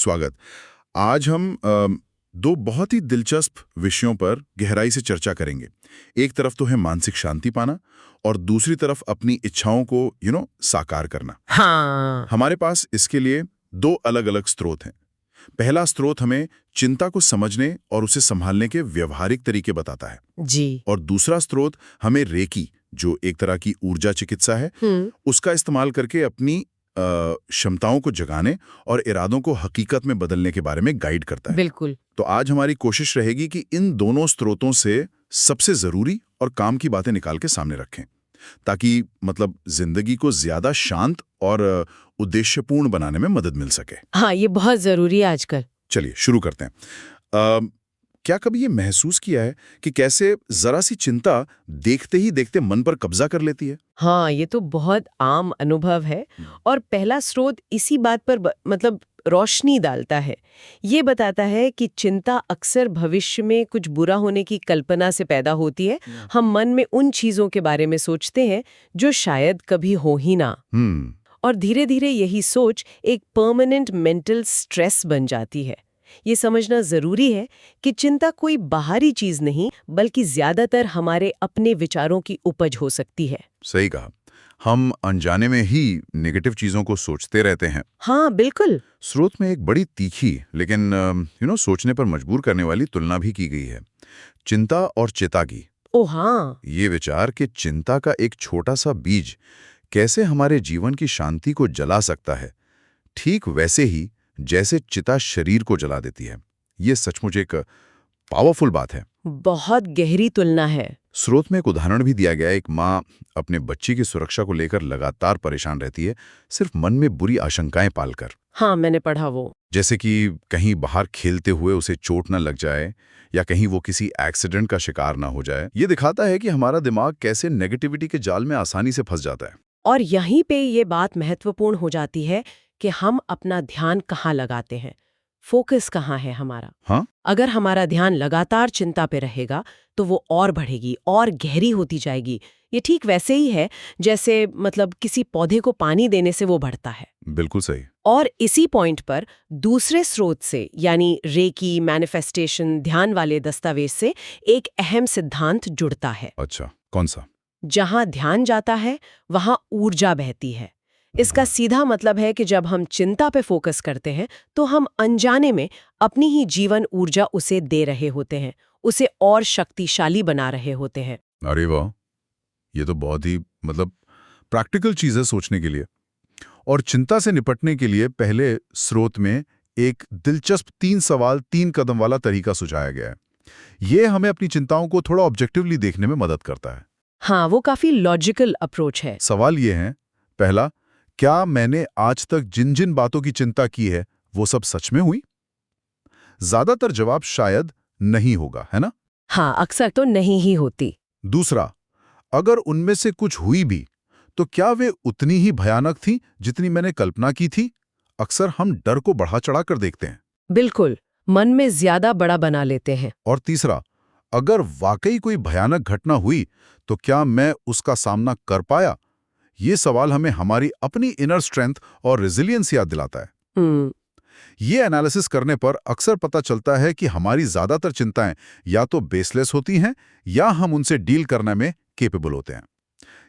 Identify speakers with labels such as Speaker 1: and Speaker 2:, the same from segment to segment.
Speaker 1: स्वागत। आज हम दो बहुत ही दिलचस्प विषयों पर गहराई से चर्चा करेंगे। एक तरफ तो है मानसिक शांति पाना और दूसरी तरफ अपनी इच्छाओं को साकार करना।
Speaker 2: हाँ।
Speaker 1: हमारे पास इसके लिए दो अलग अलग स्रोत हैं। पहला स्रोत हमें चिंता को समझने और उसे संभालने के व्यवहारिक तरीके बताता है
Speaker 2: जी।
Speaker 1: और दूसरा स्रोत हमें रेकी, जो एक तरह की ऊर्जा चिकित्सा है, उसका इस्तेमाल करके अपनी क्षमताओं को जगाने और इरादों को हकीकत में बदलने के बारे में गाइड करता है।
Speaker 2: बिल्कुल।
Speaker 1: तो आज हमारी कोशिश रहेगी कि इन दोनों स्रोतों से सबसे जरूरी और काम की बातें निकाल के सामने रखें, ताकि जिंदगी को ज्यादा शांत और उद्देश्यपूर्ण बनाने में मदद मिल सके।
Speaker 2: हाँ, ये बहुत जरूरी है आजकल।
Speaker 1: चलिए शुरू करते हैं। क्या कभी ये महसूस किया है कि कैसे जरा सी चिंता देखते ही देखते मन पर कब्जा कर लेती है?
Speaker 2: हाँ, ये तो बहुत आम अनुभव है और पहला स्रोत इसी बात पर रोशनी डालता है। ये बताता है कि चिंता अक्सर भविष्य में कुछ बुरा होने की कल्पना से पैदा होती है। हम मन में उन चीजों के बारे में सोचते हैं जो शायद कभी हो ही ना। और धीरे धीरे यही सोच एक परमानेंट मेंटल स्ट्रेस बन जाती है। ये समझना जरूरी है कि चिंता कोई बाहरी चीज नहीं, बल्कि ज्यादातर हमारे अपने विचारों की उपज हो सकती है।
Speaker 1: सही कहा। हम अनजाने में ही नेगेटिव चीजों को सोचते रहते हैं।
Speaker 2: हाँ, बिल्कुल।
Speaker 1: स्रोत में एक बड़ी तीखी लेकिन सोचने पर मजबूर करने वाली तुलना भी की गई है, चिंता और चिता की।
Speaker 2: ओ हाँ।
Speaker 1: ये विचार कि चिंता का एक छोटा सा बीज कैसे हमारे जीवन की शांति को जला सकता है, ठीक वैसे ही जैसे चिता शरीर को जला देती है। ये सचमुच एक पावरफुल बात है।
Speaker 2: बहुत गहरी तुलना है।
Speaker 1: स्रोत में एक उदाहरण भी दिया गया है। एक माँ अपने बच्ची की सुरक्षा को लेकर लगातार परेशान रहती है, सिर्फ मन में बुरी आशंकाएं पालकर।
Speaker 2: हाँ, मैंने पढ़ा वो।
Speaker 1: जैसे कि कहीं बाहर खेलते हुए उसे चोट न लग जाए या कहीं वो किसी एक्सीडेंट का शिकार ना हो जाए। ये दिखाता है कि हमारा दिमाग कैसे नेगेटिविटी के जाल में आसानी से फंस जाता है।
Speaker 2: और यहीं पे ये बात महत्वपूर्ण हो जाती है कि हम अपना ध्यान कहाँ लगाते हैं, फोकस कहाँ है हमारा।
Speaker 1: हाँ?
Speaker 2: अगर हमारा ध्यान लगातार चिंता पे रहेगा तो वो और बढ़ेगी और गहरी होती जाएगी। ये ठीक वैसे ही है जैसे किसी पौधे को पानी देने से वो बढ़ता है।
Speaker 1: बिल्कुल सही।
Speaker 2: और इसी पॉइंट पर दूसरे स्रोत से, यानी रेकी, मैनिफेस्टेशन, ध्यान वाले दस्तावेज से एक अहम सिद्धांत जुड़ता है।
Speaker 1: अच्छा, कौन सा?
Speaker 2: जहां ध्यान जाता है वहां ऊर्जा बहती है। इसका सीधा मतलब है कि जब हम चिंता पे फोकस करते हैं तो हम अनजाने में अपनी ही जीवन ऊर्जा उसे दे रहे होते हैं, उसे और शक्तिशाली बना रहे होते हैं।
Speaker 1: अरे वाह, ये तो बहुत ही प्रैक्टिकल चीज है सोचने के लिए। और चिंता से निपटने के लिए पहले स्रोत में एक दिलचस्प 3 सवाल 3 कदम वाला तरीका सुझाया गया है। ये हमें अपनी चिंताओं को थोड़ा ऑब्जेक्टिवली देखने में मदद करता है।
Speaker 2: हाँ, वो काफी लॉजिकल अप्रोच है।
Speaker 1: सवाल ये है, पहला, क्या मैंने आज तक जिन जिन बातों की चिंता की है वो सब सच में हुई? ज्यादातर जवाब शायद नहीं होगा, है ना?
Speaker 2: हाँ, अक्सर तो नहीं ही होती।
Speaker 1: दूसरा, अगर उनमें से कुछ हुई भी तो क्या वे उतनी ही भयानक थी जितनी मैंने कल्पना की थी? अक्सर हम डर को बढ़ा चढ़ा कर देखते हैं।
Speaker 2: बिल्कुल, मन में ज्यादा बड़ा बना लेते हैं।
Speaker 1: और तीसरा, अगर वाकई कोई भयानक घटना हुई तो क्या मैं उसका सामना कर पाया? ये सवाल हमें हमारी अपनी इनर स्ट्रेंथ और रेजिलियंस याद दिलाता है। ये एनालिसिस करने पर अक्सर पता चलता है कि हमारी ज्यादातर चिंताएं या तो बेसलेस होती हैं या हम उनसे डील करने में केपेबल होते हैं।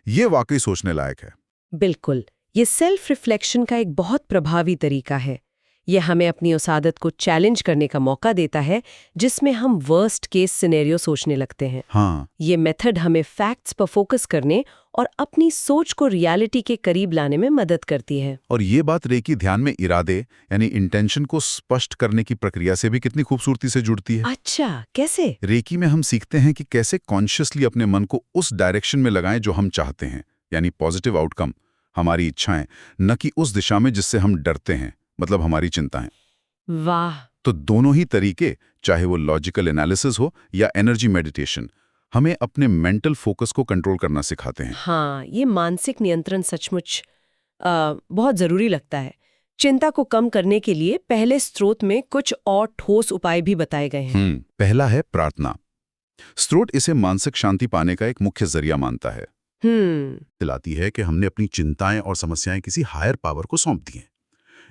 Speaker 1: ये वाकई सोचने लायक है।
Speaker 2: बिल्कुल, ये सेल्फ रिफ्लेक्शन का एक बहुत प्रभावी तरीका है। ये हमें अपनी उस आदत को चैलेंज करने का मौका देता है जिसमें हम वर्स्ट केस सिनेरियो सोचने लगते हैं।
Speaker 1: हाँ।
Speaker 2: ये मेथड हमें फैक्ट्स पर फोकस करने और अपनी सोच को रियलिटी के करीब लाने में मदद करती है।
Speaker 1: और ये बात रेकी ध्यान में इरादे यानी इंटेंशन को स्पष्ट करने की प्रक्रिया से भी कितनी खूबसूरती से जुड़ती है।
Speaker 2: अच्छा, कैसे?
Speaker 1: रेकी में हम सीखते हैं कि कैसे कॉन्शियसली अपने मन को उस डायरेक्शन में लगाएं जो हम चाहते हैं, यानी पॉजिटिव आउटकम, हमारी इच्छाएं, न कि उस दिशा में जिससे हम डरते हैं, हमारी चिंताएं।
Speaker 2: वाह!
Speaker 1: तो दोनों ही तरीके, चाहे वो लॉजिकल एनालिसिस हो या एनर्जी मेडिटेशन, हमें अपने मेंटल फोकस को कंट्रोल करना सिखाते हैं।
Speaker 2: हाँ, ये मानसिक नियंत्रण सचमुच बहुत जरूरी लगता है। चिंता को कम करने के लिए पहले स्रोत में कुछ और ठोस उपाय भी बताए गए हैं।
Speaker 1: पहला है प्रार्थना। स्रोत इसे मानसिक शांति पाने का एक मुख्य जरिया मानता है। दिलाती है कि हमने अपनी चिंताएं और समस्याएं किसी हायर पावर को सौंप दी हैं।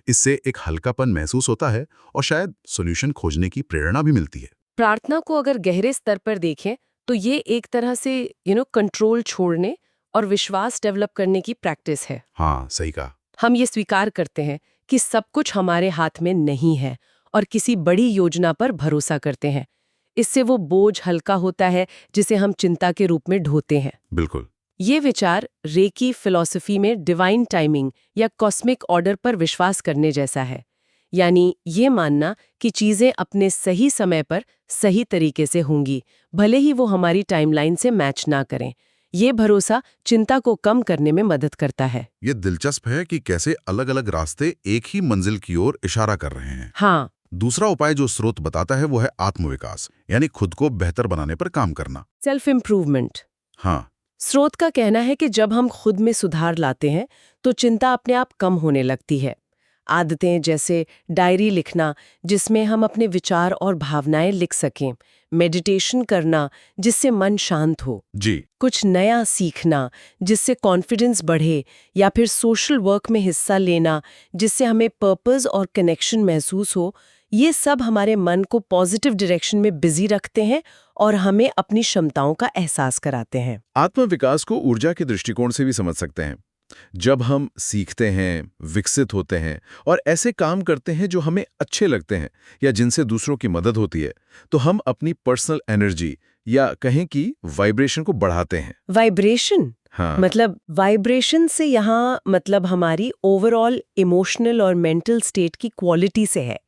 Speaker 1: इससे एक हल्कापन महसूस होता है और शायद सॉल्यूशन खोजने की प्रेरणा भी मिलती है।
Speaker 2: प्रार्थना को अगर गहरे स्तर पर देखें तो ये एक तरह से कंट्रोल छोड़ने और विश्वास डेवलप करने की प्रैक्टिस है।
Speaker 1: हाँ, सही कहा।
Speaker 2: हम ये स्वीकार करते हैं कि सब कुछ हमारे हाथ में नहीं है और किसी बड़ी योजना पर भरोसा करते हैं। इससे वो बोझ हल्का होता है जिसे हम चिंता के रूप में ढोते हैं।
Speaker 1: बिल्कुल।
Speaker 2: ये विचार रेकी फिलॉसफी में डिवाइन टाइमिंग या कॉस्मिक ऑर्डर पर विश्वास करने जैसा है। यानी ये मानना कि चीजें अपने सही समय पर सही तरीके से होंगी, भले ही वो हमारी टाइमलाइन से मैच ना करें। ये भरोसा चिंता को कम करने में मदद करता है।
Speaker 1: ये दिलचस्प है कि कैसे अलग-अलग रास्ते एक ही मंजिल की ओर इशारा कर रहे हैं।
Speaker 2: हाँ।
Speaker 1: दूसरा उपाय जो स्रोत बताता है वो है आत्मविकास, यानी खुद को बेहतर बनाने पर काम करना।
Speaker 2: Self improvement.
Speaker 1: हाँ।
Speaker 2: स्रोत का कहना है कि जब हम खुद में सुधार लाते हैं तो चिंता अपने आप कम होने लगती है। आदतें जैसे डायरी लिखना जिसमें हम अपने विचार और भावनाएं लिख सकें, मेडिटेशन करना जिससे मन शांत हो,
Speaker 1: जी।
Speaker 2: कुछ नया सीखना जिससे कॉन्फिडेंस बढ़े, या फिर सोशल वर्क में हिस्सा लेना जिससे हमें पर्पस और कनेक्शन महसूस हो, ये सब हमारे मन को पॉजिटिव डायरेक्शन में बिजी रखते हैं और हमें अपनी क्षमताओं का एहसास कराते हैं।
Speaker 3: आत्मविकास को ऊर्जा के दृष्टिकोण से भी समझ सकते हैं। जब हम सीखते हैं, विकसित होते हैं और ऐसे काम करते हैं जो हमें अच्छे लगते हैं या जिनसे दूसरों की मदद होती है, तो हम अपनी पर्सनल एनर्जी या कहें कि वाइब्रेशन को बढ़ाते हैं।
Speaker 2: वाइब्रेशन?
Speaker 3: हाँ।
Speaker 2: मतलब वाइब्रेशन से यहाँ मतलब हमारी ओवरऑल इमोशनल और मेंटल स्टेट की क्वालिटी से है।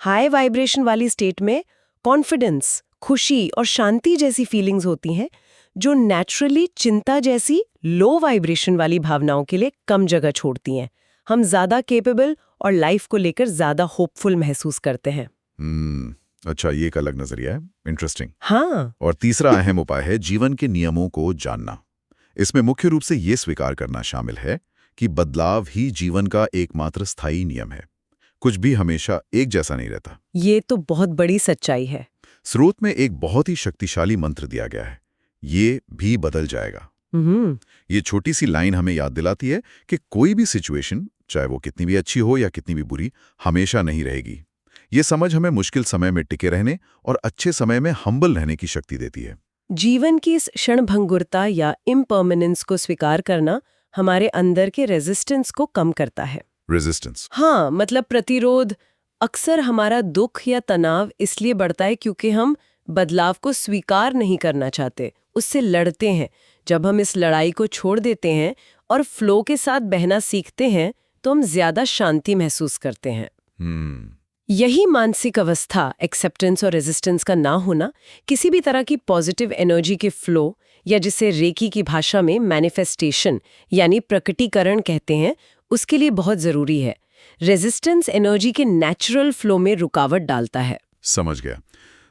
Speaker 2: हाई वाइब्रेशन वाली स्टेट में कॉन्फिडेंस, खुशी और शांति जैसी फीलिंग्स होती हैं, जो नेचुरली चिंता जैसी लो वाइब्रेशन वाली भावनाओं के लिए कम जगह छोड़ती हैं। हम ज्यादा केपेबल और लाइफ को लेकर ज्यादा होपफुल महसूस करते हैं।
Speaker 1: अच्छा, ये एक अलग नजरिया है। इंटरेस्टिंग।
Speaker 2: हाँ।
Speaker 1: और तीसरा अहम उपाय है जीवन के नियमों को जानना। इसमें मुख्य रूप से ये स्वीकार करना शामिल है कि बदलाव ही जीवन का एकमात्र स्थायी नियम है। कुछ भी हमेशा एक जैसा नहीं रहता।
Speaker 2: ये तो बहुत बड़ी सच्चाई है।
Speaker 1: स्रोत में एक बहुत ही शक्तिशाली मंत्र दिया गया है, ये भी बदल जाएगा। ये छोटी सी लाइन हमें याद दिलाती है कि कोई भी सिचुएशन, चाहे वो कितनी भी अच्छी हो या कितनी भी बुरी, हमेशा नहीं रहेगी। ये समझ हमें मुश्किल समय में टिके रहने और अच्छे समय में हम्बल रहने की शक्ति देती है।
Speaker 2: जीवन की इस क्षणभंगुरता या इम्पर्मनेंस को स्वीकार करना हमारे अंदर के रेजिस्टेंस को कम करता है।
Speaker 1: रेजिस्टेंस?
Speaker 2: हाँ, मतलब प्रतिरोध। अक्सर हमारा दुख या तनाव इसलिए बढ़ता है क्योंकि हम बदलाव को स्वीकार नहीं करना चाहते, उससे लड़ते हैं। जब हम इस लड़ाई को छोड़ देते हैं और फ्लो के साथ बहना सीखते हैं तो हम ज्यादा शांति महसूस करते हैं। यही मानसिक अवस्था, एक्सेप्टेंस और रेजिस्टेंस का ना होना, किसी भी तरह की पॉजिटिव एनर्जी के फ्लो या जिसे रेकी की भाषा में मैनिफेस्टेशन यानी प्रकटीकरण कहते हैं, उसके लिए बहुत जरूरी है। रेजिस्टेंस एनर्जी के नेचुरल फ्लो में रुकावट डालता है।
Speaker 1: समझ गया।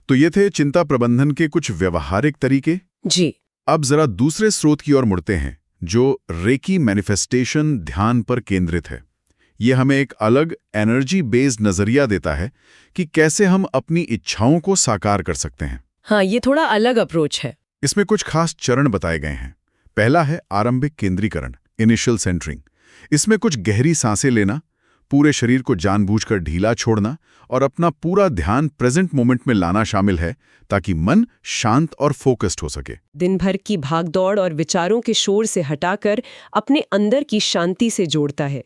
Speaker 1: तो ये थे चिंता प्रबंधन के कुछ व्यवहारिक तरीके।
Speaker 2: जी।
Speaker 1: अब जरा दूसरे स्रोत की ओर मुड़ते हैं, जो रेकी मैनिफेस्टेशन ध्यान पर केंद्रित है। ये हमें एक अलग एनर्जी बेस्ड नजरिया देता है कि कैसे हम अपनी इच्छाओं को साकार कर सकते हैं।
Speaker 2: हाँ, ये थोड़ा अलग अप्रोच है।
Speaker 1: इसमें कुछ खास चरण बताए गए हैं। पहला है आरंभिक केंद्रीकरण, इनिशियल सेंटरिंग। इसमें कुछ गहरी सांसें लेना, पूरे शरीर को जानबूझकर ढीला छोड़ना और अपना पूरा ध्यान प्रेजेंट मोमेंट में लाना शामिल है, ताकि मन शांत और फोकस्ड हो सके।
Speaker 2: दिन भर की भागदौड़ और विचारों के शोर से हटाकर अपने अंदर की शांति से जोड़ता है।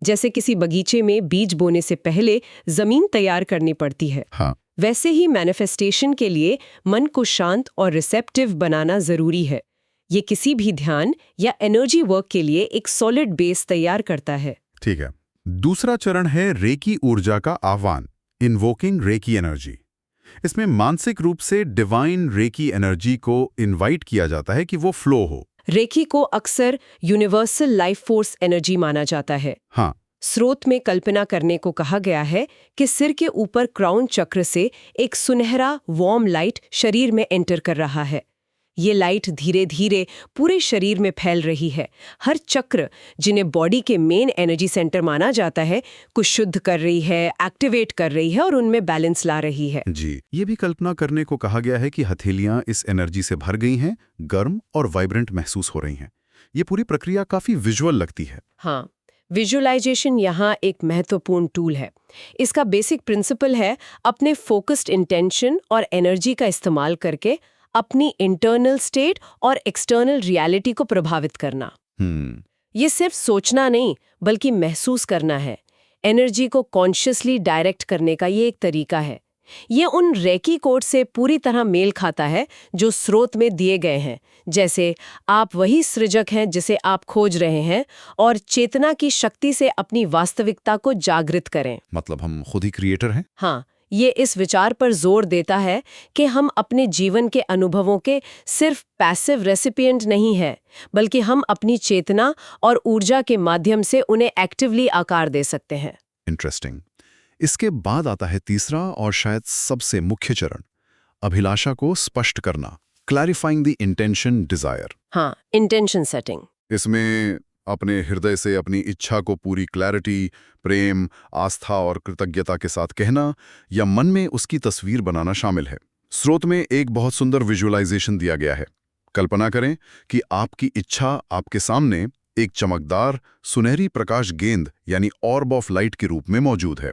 Speaker 2: जैसे किसी बगीचे में बीज बोने से पहले जमीन तैयार करनी पड़ती है।
Speaker 1: हाँ।
Speaker 2: वैसे ही मैनिफेस्टेशन के लिए मन को शांत और रिसेप्टिव बनाना जरूरी है। ये किसी भी ध्यान या एनर्जी वर्क के लिए एक सॉलिड बेस तैयार करता है।
Speaker 1: ठीक है। दूसरा चरण है रेकी ऊर्जा का आह्वान, इन्वोकिंग रेकी एनर्जी। इसमें मानसिक रूप से डिवाइन रेकी एनर्जी को इनवाइट किया जाता है कि वो फ्लो हो।
Speaker 2: रेकी को अक्सर यूनिवर्सल लाइफ फोर्स एनर्जी माना जाता है।
Speaker 1: हाँ।
Speaker 2: स्रोत में कल्पना करने को कहा गया है कि सिर के ऊपर क्राउन चक्र से एक सुनहरा वार्म लाइट शरीर में एंटर कर रहा है। ये लाइट धीरे धीरे पूरे शरीर में फैल रही है। हर चक्र, जिन्हें बॉडी के मेन एनर्जी सेंटर माना जाता है, को शुद्ध कर रही है, एक्टिवेट कर रही है और उनमें बैलेंस ला रही है।
Speaker 1: जी। ये भी कल्पना करने को कहा गया है कि हथेलियां इस एनर्जी से भर गई हैं, गर्म और वाइब्रेंट महसूस हो रही हैं। ये पूरी प्रक्रिया काफी विजुअल लगती है।
Speaker 2: हाँ, विजुअलाइजेशन यहाँ एक महत्वपूर्ण टूल है। इसका बेसिक प्रिंसिपल है अपने फोकस्ड इंटेंशन और एनर्जी का इस्तेमाल करके अपनी इंटरनल स्टेट और एक्सटर्नल रियलिटी को प्रभावित करना। ये सिर्फ सोचना नहीं बल्कि महसूस करना है। एनर्जी को कॉन्शियसली डायरेक्ट करने का ये एक तरीका है। ये उन रेकी कोड से पूरी तरह मेल खाता है जो स्रोत में दिए गए हैं, जैसे आप वही सृजक हैं जिसे आप खोज रहे हैं और चेतना की शक्ति से अपनी वास्तविकता को जागृत करें।
Speaker 1: मतलब हम खुद ही क्रिएटर हैं?
Speaker 2: हाँ, ये इस विचार पर जोर देता है कि हम अपने जीवन के अनुभवों के सिर्फ पैसिव रेसिपिएंट नहीं हैं, बल्कि हम अपनी चेतना और ऊर्जा के माध्यम से उन्हें एक्टिवली आकार दे सकते हैं।
Speaker 1: इंटरेस्टिंग। इसके बाद आता है तीसरा और शायद सबसे मुख्य चरण, अभिलाषा को स्पष्ट करना, क्लैरिफाइंग द इंटेंशन डिजायर।
Speaker 2: हाँ, इंटेंशन सेटिंग।
Speaker 1: इसमें अपने हृदय से अपनी इच्छा को पूरी क्लैरिटी, प्रेम, आस्था और कृतज्ञता के साथ कहना या मन में उसकी तस्वीर बनाना शामिल है। स्रोत में एक बहुत सुंदर विजुअलाइजेशन दिया गया है। कल्पना करें कि आपकी इच्छा आपके सामने एक चमकदार सुनहरी प्रकाश गेंद यानी ऑर्ब ऑफ लाइट के रूप में मौजूद है।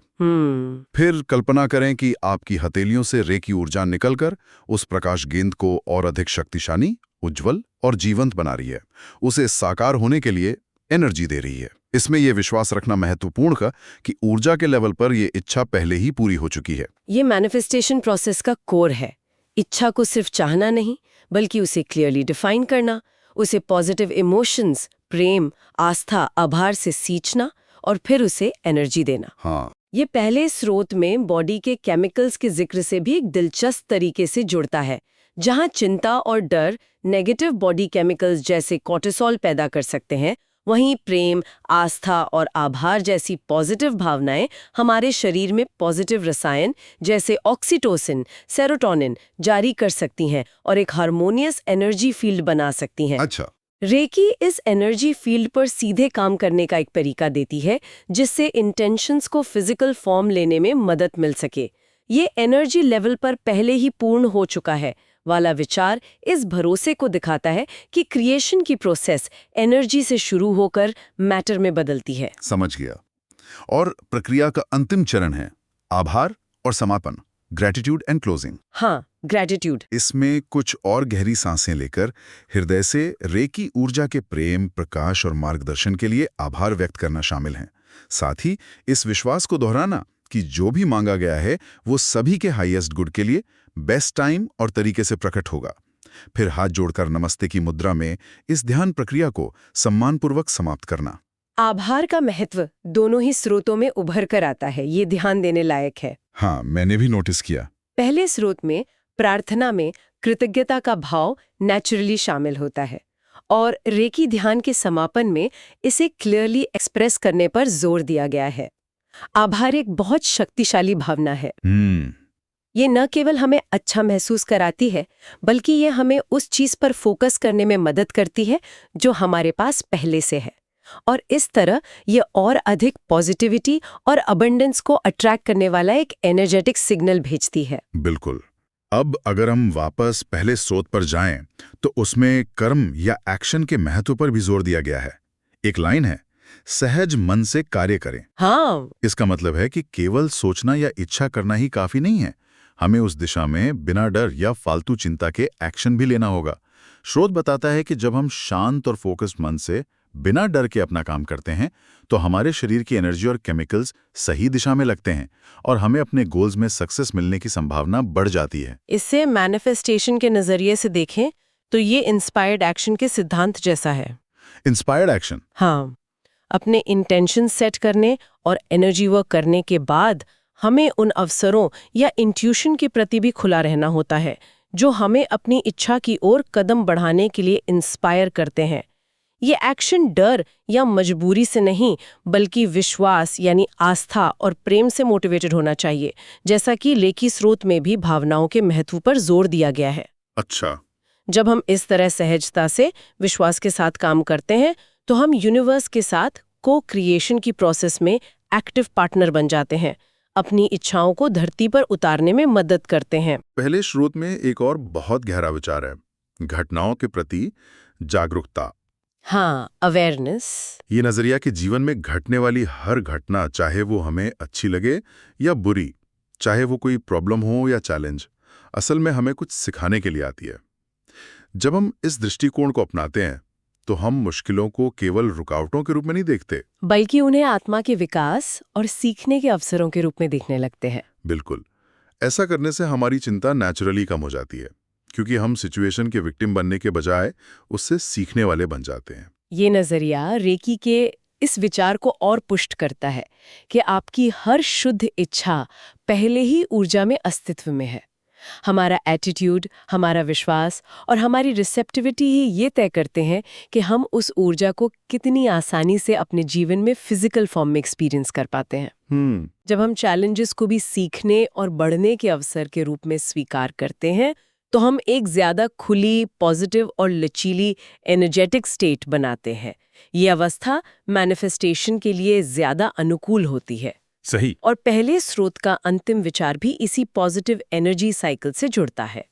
Speaker 1: फिर कल्पना करें कि आपकी हथेलियों से रेकी ऊर्जा निकलकर उस प्रकाश गेंद को और अधिक शक्तिशाली, उज्जवल और जीवंत बना रही है, उसे साकार होने के लिए एनर्जी दे रही है। इसमें यह विश्वास रखना महत्वपूर्ण है कि ऊर्जा के लेवल पर यह इच्छा पहले ही पूरी हो चुकी है।
Speaker 2: ये मैनिफेस्टेशन प्रोसेस का कोर है। इच्छा को सिर्फ चाहना नहीं, बल्कि उसे क्लियरली डिफाइन करना, उसे पॉजिटिव इमोशंस, प्रेम, आस्था, आभार से सींचना और फिर उसे एनर्जी देना।
Speaker 1: हाँ,
Speaker 2: ये पहले स्रोत में बॉडी के केमिकल्स के जिक्र से भी एक दिलचस्प तरीके से जुड़ता है। जहां चिंता और डर नेगेटिव बॉडी केमिकल्स जैसे कोर्टिसोल पैदा कर सकते हैं, वहीं प्रेम, आस्था और आभार जैसी पॉजिटिव भावनाएं हमारे शरीर में पॉजिटिव रसायन जैसे ऑक्सीटोसिन, सेरोटोनिन जारी कर सकती हैं और एक हार्मोनियस एनर्जी फील्ड बना सकती हैं।
Speaker 1: अच्छा।
Speaker 2: रेकी इस एनर्जी फील्ड पर सीधे काम करने का एक तरीका देती है जिससे इंटेंशंस को फिजिकल फॉर्म लेने में मदद मिल सके। ये एनर्जी लेवल पर पहले ही पूर्ण हो चुका है वाला विचार इस भरोसे को दिखाता है कि क्रिएशन की प्रोसेस एनर्जी से शुरू होकर मैटर में बदलती है।
Speaker 1: समझ गया। और प्रक्रिया का अंतिम चरण है आभार और समापन, ग्रेटिट्यूड एंड क्लोजिंग।
Speaker 2: हाँ, ग्रेटिट्यूड।
Speaker 1: इसमें कुछ और गहरी सांसें लेकर हृदय से रेकी ऊर्जा के प्रेम, प्रकाश और मार्गदर्शन के लिए आभार व्यक्त करना शामिल है। साथ ही इस विश्वास को दोहराना कि जो भी मांगा गया है वो सभी के हाईएस्ट गुड के लिए बेस्ट टाइम और तरीके से प्रकट होगा। फिर हाथ जोड़कर नमस्ते की मुद्रा में इस ध्यान प्रक्रिया को सम्मानपूर्वक समाप्त करना।
Speaker 2: आभार का महत्व दोनों ही स्रोतों में उभर कर आता है, ये ध्यान देने लायक है।
Speaker 1: हाँ, मैंने भी नोटिस किया।
Speaker 2: पहले स्रोत में प्रार्थना में कृतज्ञता का भाव नेचुरली शामिल होता है और रेकी ध्यान के समापन में इसे क्लियरली एक्सप्रेस करने पर जोर दिया गया है। आभार एक बहुत शक्तिशाली भावना है। ये न केवल हमें अच्छा महसूस कराती है, बल्कि ये हमें उस चीज पर फोकस करने में मदद करती है जो हमारे पास पहले से है, और इस तरह ये और अधिक पॉजिटिविटी और अबंडेंस को अट्रैक्ट करने वाला एक एनर्जेटिक सिग्नल भेजती है।
Speaker 1: बिल्कुल। अब अगर हम वापस पहले स्रोत पर जाएं, तो उसमें कर्म या एक्शन के महत्व पर भी जोर दिया गया है। एक लाइन है, सहज मन से कार्य करें।
Speaker 2: हाँ,
Speaker 1: इसका मतलब है कि केवल सोचना या इच्छा करना ही काफी नहीं है, हमें उस दिशा में बिना डर या फालतू चिंता के एक्शन भी लेना होगा। स्रोत बताता है कि जब हम शांत और फोकस्ड मन से बिना डर के अपना काम करते हैं, तो हमारे शरीर की एनर्जी और केमिकल्स सही दिशा में लगते हैं और हमें अपने गोल्स में सक्सेस मिलने की संभावना बढ़ जाती है।
Speaker 2: इससे मैनिफेस्टेशन के नजरिए से देखें तो ये इंस्पायर्ड एक्शन के सिद्धांत जैसा है।
Speaker 1: Inspired action?
Speaker 2: हाँ, अपने इंटेंशन सेट करने और एनर्जी वर्क करने के बाद हमें उन अवसरों या इंट्यूशन के प्रति भी खुला रहना होता है जो हमें अपनी इच्छा की ओर कदम बढ़ाने के लिए इंस्पायर करते हैं। ये एक्शन डर या मजबूरी से नहीं, बल्कि विश्वास यानी आस्था और प्रेम से मोटिवेटेड होना चाहिए, जैसा कि रेकी स्रोत में भी भावनाओं के महत्व पर जोर दिया गया है।
Speaker 1: अच्छा।
Speaker 2: जब हम इस तरह सहजता से विश्वास के साथ काम करते हैं, तो हम यूनिवर्स के साथ को क्रिएशन की प्रोसेस में एक्टिव पार्टनर बन जाते हैं, अपनी इच्छाओं को धरती पर उतारने में मदद करते हैं।
Speaker 1: पहले स्रोत में एक और बहुत गहरा विचार है, घटनाओं के प्रति जागरूकता।
Speaker 2: हाँ, अवेयरनेस।
Speaker 1: ये नजरिया कि जीवन में घटने वाली हर घटना, चाहे वो हमें अच्छी लगे या बुरी, चाहे वो कोई प्रॉब्लम हो या चैलेंज, असल में हमें कुछ सिखाने के लिए आती है। जब हम इस दृष्टिकोण को अपनाते हैं तो हम मुश्किलों को केवल रुकावटों के रूप में नहीं देखते,
Speaker 2: बल्कि उन्हें आत्मा के विकास और सीखने के अवसरों के रूप में देखने लगते हैं।
Speaker 1: बिल्कुल। ऐसा करने से हमारी चिंता नेचुरली कम हो जाती है, क्योंकि हम सिचुएशन के विक्टिम बनने के बजाय उससे सीखने वाले बन जाते हैं।
Speaker 2: ये नजरिया रेकी के इस विचार को और पुष्ट करता है कि आपकी हर शुद्ध इच्छा पहले ही ऊर्जा में अस्तित्व में है। हमारा एटीट्यूड, हमारा विश्वास और हमारी रिसेप्टिविटी ही ये तय करते हैं कि हम उस ऊर्जा को कितनी आसानी से अपने जीवन में फिजिकल फॉर्म में एक्सपीरियंस कर पाते हैं। जब हम चैलेंजेस को भी सीखने और बढ़ने के अवसर के रूप में स्वीकार करते हैं तो हम एक ज्यादा खुली, पॉजिटिव और लचीली एनर्जेटिक स्टेट बनाते हैं। ये अवस्था मैनिफेस्टेशन के लिए ज्यादा अनुकूल होती है।
Speaker 3: सही।
Speaker 2: और पहले स्रोत का अंतिम विचार भी इसी पॉजिटिव एनर्जी साइकिल से जुड़ता है।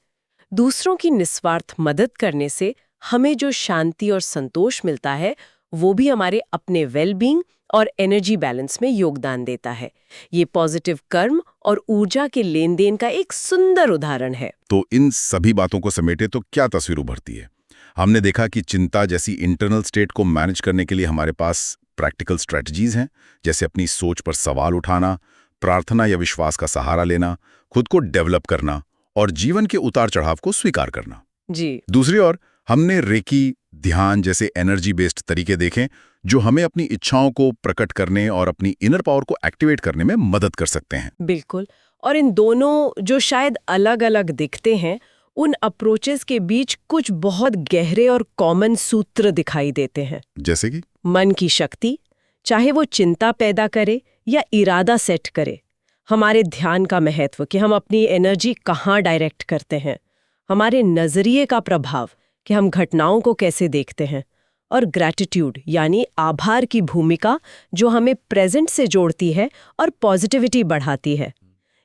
Speaker 2: दूसरों की निस्वार्थ मदद करने से हमें जो शांति और संतोष मिलता है वो भी हमारे अपने वेलबींग और एनर्जी बैलेंस में योगदान देता है। ये पॉजिटिव कर्म और ऊर्जा के लेन देन का एक सुंदर उदाहरण है।
Speaker 1: तो इन सभी बातों को समेटे तो क्या तस्वीर उभरती है? हमने देखा कि चिंता जैसी इंटरनल स्टेट को मैनेज करने के लिए हमारे पास प्रैक्टिकल स्ट्रेटजीज हैं, जैसे अपनी सोच पर सवाल उठाना, प्रार्थना या विश्वास का सहारा लेना, खुद को डेवलप करना और जीवन के उतार चढ़ाव को स्वीकार करना।
Speaker 2: जी।
Speaker 1: दूसरी ओर हमने रेकी, ध्यान जैसे एनर्जी बेस्ड तरीके देखें जो हमें अपनी इच्छाओं को प्रकट करने और अपनी इनर पावर को एक्टिवेट करने में मदद कर सकते हैं।
Speaker 2: बिल्कुल। और इन दोनों जो शायद अलग अलग दिखते हैं, उन अप्रोचेस के बीच कुछ बहुत गहरे और कॉमन सूत्र दिखाई देते हैं।
Speaker 1: जैसे कि
Speaker 2: मन की शक्ति, चाहे वो चिंता पैदा करे या इरादा सेट करे, हमारे ध्यान का महत्व कि हम अपनी एनर्जी कहाँ डायरेक्ट करते हैं, हमारे नजरिए का प्रभाव कि हम घटनाओं को कैसे देखते हैं, और ग्रैटिट्यूड यानी आभार की भूमिका जो हमें प्रेजेंट से जोड़ती है और पॉजिटिविटी बढ़ाती है।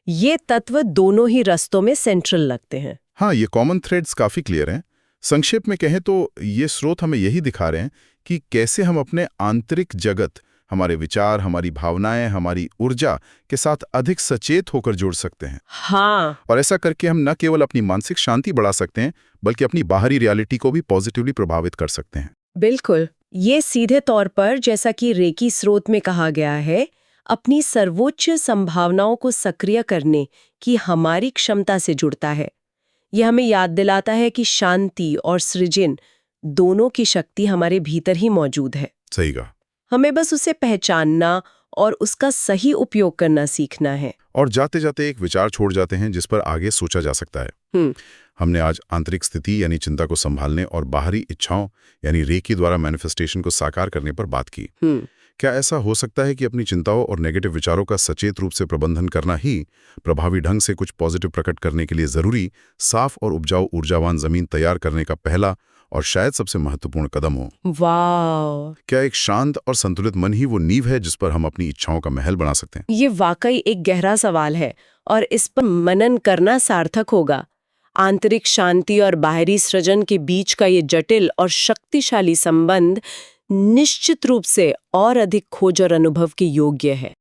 Speaker 2: ये तत्व दोनों ही रास्तों में सेंट्रल लगते हैं।
Speaker 1: हाँ, ये कॉमन थ्रेड्स काफी क्लियर हैं। संक्षेप में कहें तो ये स्रोत हमें यही दिखा रहे हैं कि कैसे हम अपने आंतरिक जगत, हमारे विचार, हमारी भावनाएं, हमारी ऊर्जा के साथ अधिक सचेत होकर जुड़ सकते हैं।
Speaker 2: हाँ।
Speaker 1: और ऐसा करके हम न केवल अपनी मानसिक शांति बढ़ा सकते हैं, बल्कि अपनी बाहरी रियलिटी को भी पॉजिटिवली प्रभावित कर सकते हैं।
Speaker 2: बिल्कुल। ये सीधे तौर पर, जैसा कि रेकी स्रोत में कहा गया है, अपनी सर्वोच्च संभावनाओं को सक्रिय करने की हमारी क्षमता से जुड़ता है। यह हमें याद दिलाता है कि शांति और सृजन दोनों की शक्ति हमारे भीतर ही मौजूद है।
Speaker 1: सही कहा।
Speaker 2: हमें बस उसे पहचानना और उसका सही उपयोग करना सीखना है।
Speaker 1: और जाते जाते एक विचार छोड़ जाते हैं जिस पर आगे सोचा जा सकता है। हमने आज आंतरिक स्थिति यानी चिंता को संभालने और बाहरी इच्छाओं यानी रेकी द्वारा मैनिफेस्टेशन को साकार करने पर बात की। क्या ऐसा हो सकता है कि अपनी चिंताओं और नेगेटिव विचारों का सचेत रूप से प्रबंधन करना ही प्रभावी ढंग से कुछ पॉजिटिव प्रकट करने के लिए जरूरी, साफ और उपजाऊ ऊर्जावान जमीन तैयार करने का पहला और शायद सबसे महत्वपूर्ण कदम हो?
Speaker 2: वाह!
Speaker 1: क्या एक शांत और संतुलित मन ही वो नींव है जिस पर हम अपनी इच्छाओं का महल बना सकते हैं?
Speaker 2: ये वाकई एक गहरा सवाल है और इस पर मनन करना सार्थक होगा। आंतरिक शांति और बाहरी सृजन के बीच का ये जटिल और शक्तिशाली संबंध निश्चित रूप से और अधिक खोज और अनुभव के योग्य है।